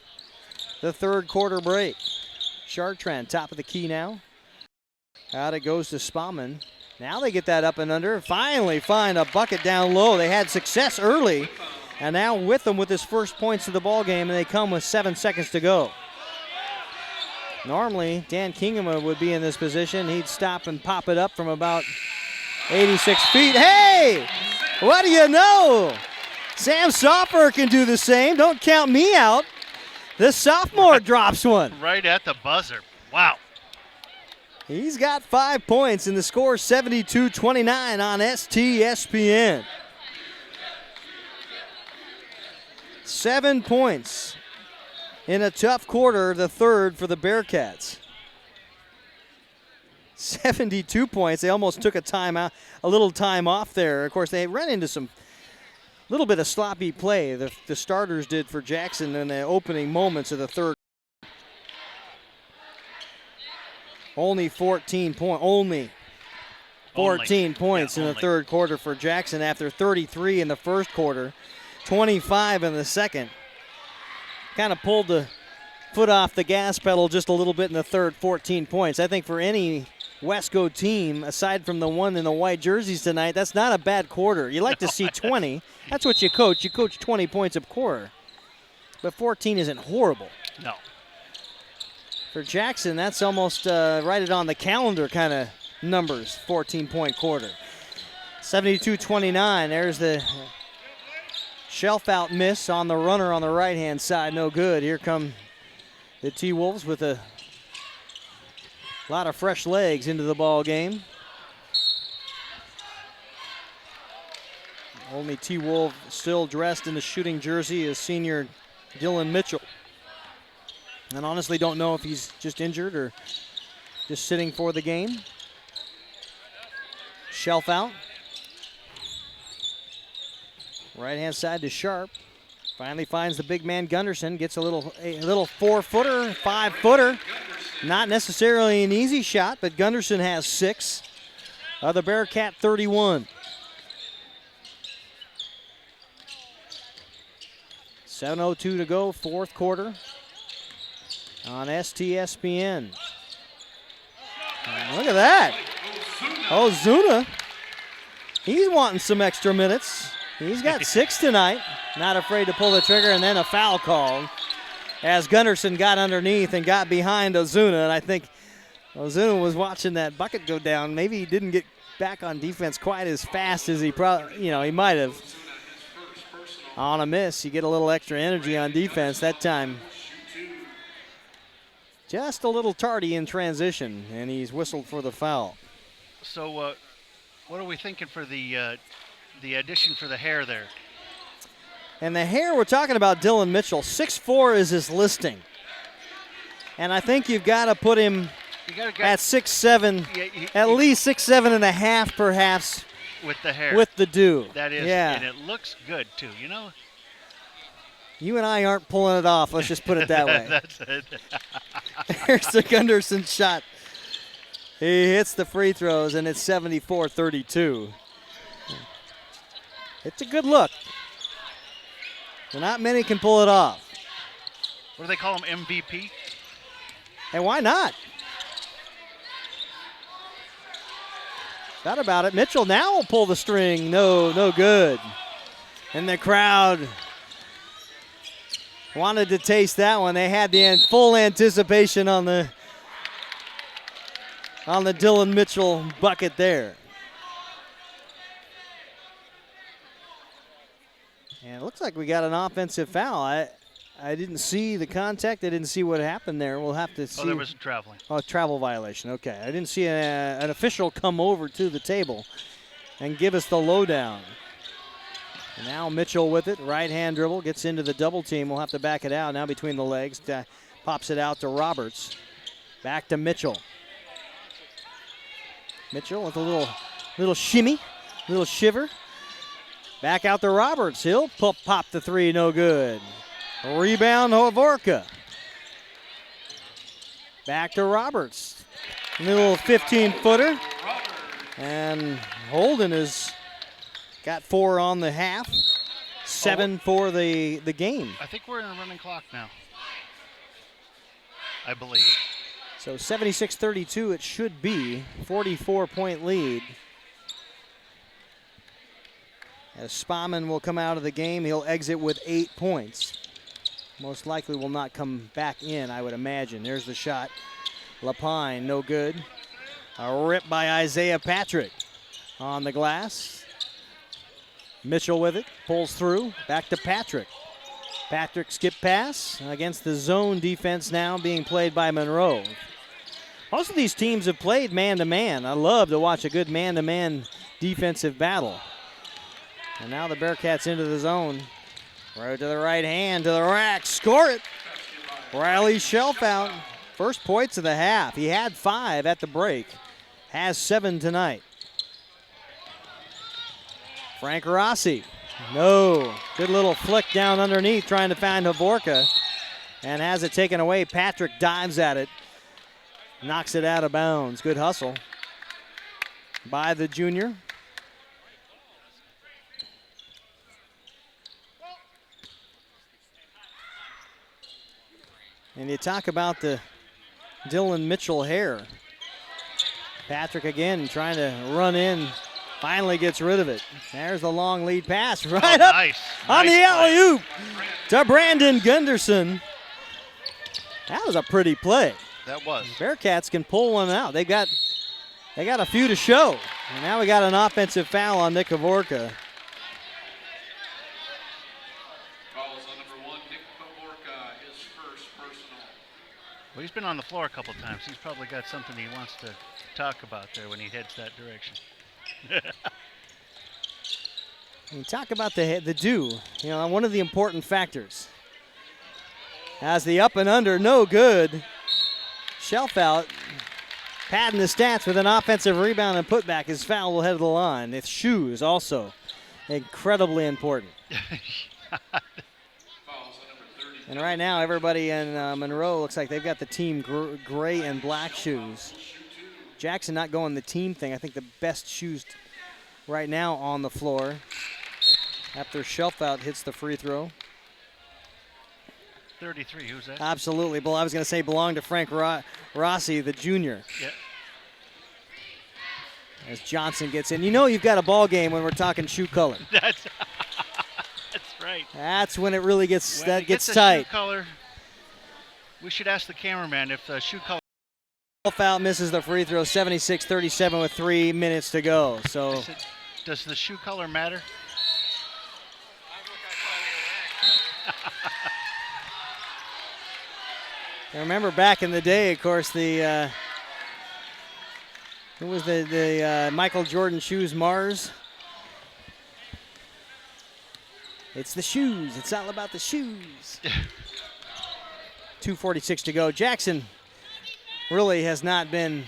the third quarter break. Chartrand, top of the key now. Out it goes to Spauman. Now they get that up and under. Finally find a bucket down low. They had success early, and now Witham with his first points of the ball game, and they come with 7 seconds to go. Normally, Dan Kingama would be in this position. He'd stop and pop it up from about 86 feet. Hey, what do you know? Sam Soffer can do the same. Don't count me out. The sophomore drops one.
Right at the buzzer. Wow.
He's got 5 points, and the score 72-29 on STSPN. 7 points in a tough quarter, the third for the Bearcats. 72 points. They almost took a little time off there. Of course, they ran into some little bit of sloppy play. The starters did for Jackson in the opening moments of the third. Only 14 points. Only 14 points in the third quarter for Jackson after 33 in the first quarter, 25 in the second. Kind of pulled the foot off the gas pedal just a little bit in the third, 14 points. I think for any Wesco team, aside from the one in the white jerseys tonight, that's not a bad quarter. You like to see 20. That's what you coach. You coach 20 points a quarter. But 14 isn't horrible.
No.
For Jackson, that's almost right it on the calendar kind of numbers, 14-point quarter. 72-29, there's the shelf out miss on the runner on the right-hand side, no good. Here come the T-Wolves with a lot of fresh legs into the ball game. Only T-Wolf still dressed in the shooting jersey is senior Dylan Mitchell. And honestly don't know if he's just injured or just sitting for the game. Shelf out. Right-hand side to Sharp. Finally finds the big man Gunderson. Gets a little 4-footer, 5-footer. Not necessarily an easy shot, but Gunderson has 6. The Bearcat 31. 7:02 to go, fourth quarter. on STSPN. And look at that. Ozuna, he's wanting some extra minutes. He's got 6 tonight. Not afraid to pull the trigger, and then a foul called as Gunderson got underneath and got behind Ozuna. And I think Ozuna was watching that bucket go down. Maybe he didn't get back on defense quite as fast as he he might have. On a miss, you get a little extra energy on defense that time. Just a little tardy in transition, and he's whistled for the foul.
So what are we thinking for the addition for the hair there?
And the hair, we're talking about Dylan Mitchell. 6'4" is his listing. And I think you've got to put him at 6'7", at least 6'7.5" perhaps.
With the hair.
With the do.
That is,
yeah.
And it looks good too, you know?
You and I aren't pulling it off, let's just put it that way.
That's it.
Here's the Gunderson shot. He hits the free throws, and it's 74-32. It's a good look. So not many can pull it off.
What do they call him, MVP?
And why not? Thought about it. Mitchell now will pull the string. No good. And the crowd wanted to taste that one. They had the full anticipation on the Dylan Mitchell bucket there. And it looks like we got an offensive foul. I didn't see the contact. I didn't see what happened there. We'll have to see.
Oh, there was traveling.
Oh, travel violation. Okay. I didn't see an official come over to the table and give us the lowdown. And now Mitchell with it. Right-hand dribble. Gets into the double team. We'll have to back it out now between the legs. Pops it out to Roberts. Back to Mitchell. Mitchell with a little shimmy, little shiver. Back out to Roberts. He'll pop the three. No good. Rebound, Hovorka. Back to Roberts. Little 15-footer. And Holden has got 4 on the half. 7 for the game.
I think we're in a running clock now. I believe.
So 76-32 it should be. 44-point lead. As Spahman will come out of the game, he'll exit with 8 points. Most likely will not come back in, I would imagine. There's the shot. Lapine, no good. A rip by Isaiah Patrick on the glass. Mitchell with it, pulls through, back to Patrick. Patrick skip pass against the zone defense now being played by Monroe. Most of these teams have played man-to-man. I love to watch a good man-to-man defensive battle. And now the Bearcats into the zone. Right to the right hand, to the rack, score it. Riley Shelfout, first points of the half. He had 5 at the break, has 7 tonight. Frank Rossi, no. Good little flick down underneath trying to find Hovorka and has it taken away. Patrick dives at it, knocks it out of bounds. Good hustle by the junior. And you talk about the Dylan Mitchell hair. Patrick again trying to run in, finally gets rid of it. There's the long lead pass right up on the alley-oop to Brandon Gunderson. That was a pretty play.
That was.
Bearcats can pull one out. They got a few to show. And now we got an offensive foul on Nick Hovorka.
Well, he's been on the floor a couple times. He's probably got something he wants to talk about there when he heads that direction.
You talk about the do, one of the important factors. As the up and under, no good. Shelfout padding the stats with an offensive rebound and putback. His foul will head to the line. It's shoes also incredibly important. And right now, everybody in Monroe looks like they've got the team gray and black shoes. Jackson not going the team thing. I think the best shoes right now on the floor after Shelfout hits the free throw.
33. Who's that?
Absolutely. Well, I was going to say belonged to Frank Rossi, the junior.
Yeah.
As Johnson gets in. You know you've got a ball game when we're talking shoe color.
That's right.
That's when it really gets
When it
gets
the
tight.
Shoe color, we should ask the cameraman if the shoe color.
Foul misses the free throw, 76-37 with 3 minutes to go. So
does the shoe color matter?
I remember back in the day, of course, the who was the Michael Jordan shoes, Mars? It's the shoes. It's all about the shoes. 2:46 to go. Jackson really has not been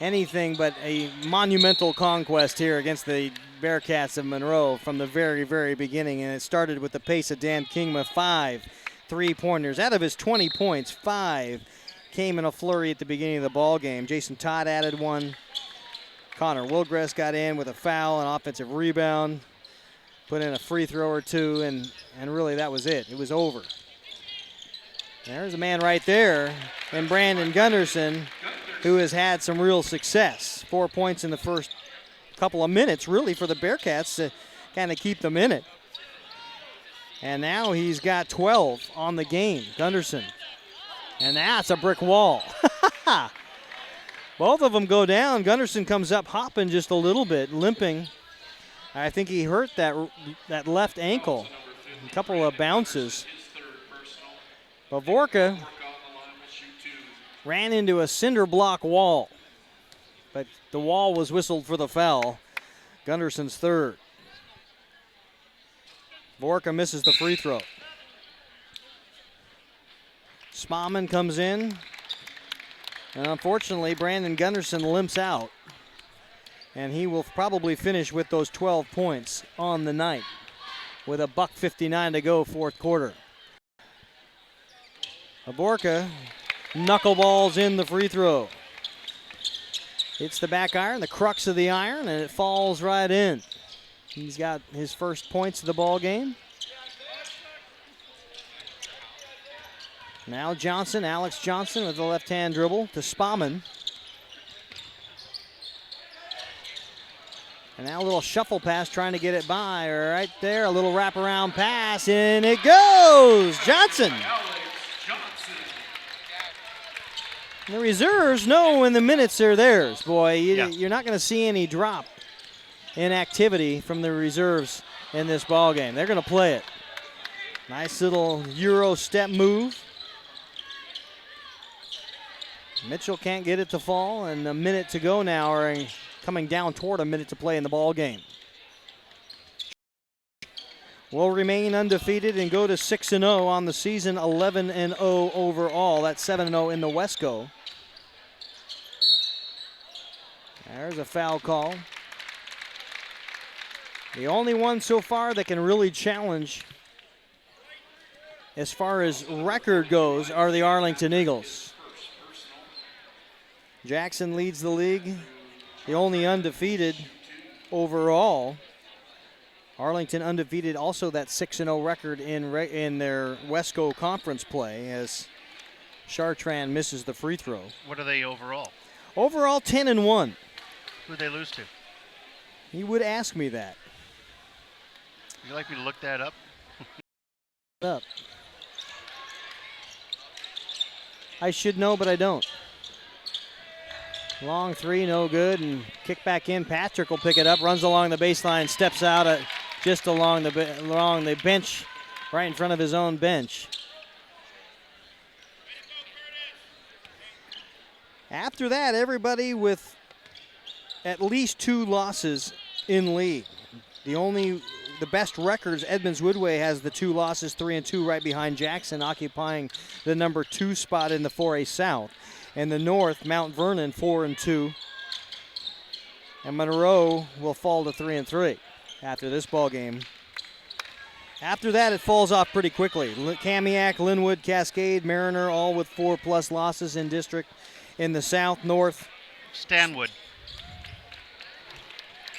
anything but a monumental conquest here against the Bearcats of Monroe from the very, very beginning. And it started with the pace of Dan Kingma, 5 3-pointers. Out of his 20 points, 5 came in a flurry at the beginning of the ball game. Jason Todd added 1. Connor Wilgress got in with a foul, an offensive rebound, put in a free throw or 2, and really that was it. It was over. There's a man right there, and Brandon Gunderson, who has had some real success. 4 points in the first couple of minutes, really, for the Bearcats to kind of keep them in it. And now he's got 12 on the game, Gunderson. And that's a brick wall. Both of them go down. Gunderson comes up hopping just a little bit, limping. I think he hurt that left ankle. A couple of bounces. Bavorka ran into a cinder block wall, but the wall was whistled for the foul. Gunderson's third. Vorka misses the free throw. Spaulding comes in, and unfortunately Brandon Gunderson limps out, and he will probably finish with those 12 points on the night with a $1:59 to go, fourth quarter. Aborka knuckleballs in the free throw. Hits the back iron, the crux of the iron, and it falls right in. He's got his first points of the ball game. Now Johnson, Alex Johnson with the left-hand dribble to Spaulding. And now a little shuffle pass trying to get it by. Right there, a little wraparound pass, and it goes! Johnson! The reserves know when the minutes are theirs, boy. You're not going to see any drop in activity from the reserves in this ball game. They're going to play it. Nice little Euro step move. Mitchell can't get it to fall, and a minute to go now, or coming down toward a minute to play in the ball game. Will remain undefeated and go to 6-0 on the season, 11-0 overall. That's 7-0 in the Wesco. There's a foul call. The only one so far that can really challenge as far as record goes are the Arlington Eagles. Jackson leads the league, the only undefeated overall. Arlington undefeated, also that 6-0 record in their Wesco conference play as Chartrand misses the free throw.
What are they overall?
Overall 10-1.
Who'd they lose to?
You would ask me that.
Would you like me to look that up?
I should know, but I don't. Long three, no good, and kick back in. Patrick will pick it up, runs along the baseline, steps out just along the bench, right in front of his own bench. After that, everybody with at least 2 losses in league. The best records, Edmonds Woodway has the 2 losses, 3-2, right behind Jackson, occupying the number 2 spot in the 4A South. In the North, Mount Vernon 4-2, and Monroe will fall to 3-3 after this ball game. After that, it falls off pretty quickly. Kamiak, Linwood, Cascade, Mariner, all with 4+ losses in district. In the South, North,
Stanwood.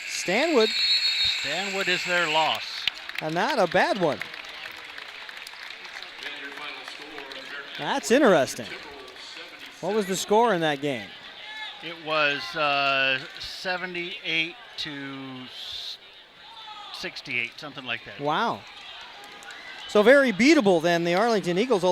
Stanwood
is their loss.
and not a bad one. That's interesting. What was the score in that game?
It was 78 to 68, something like that.
Wow. So very beatable then, the Arlington Eagles.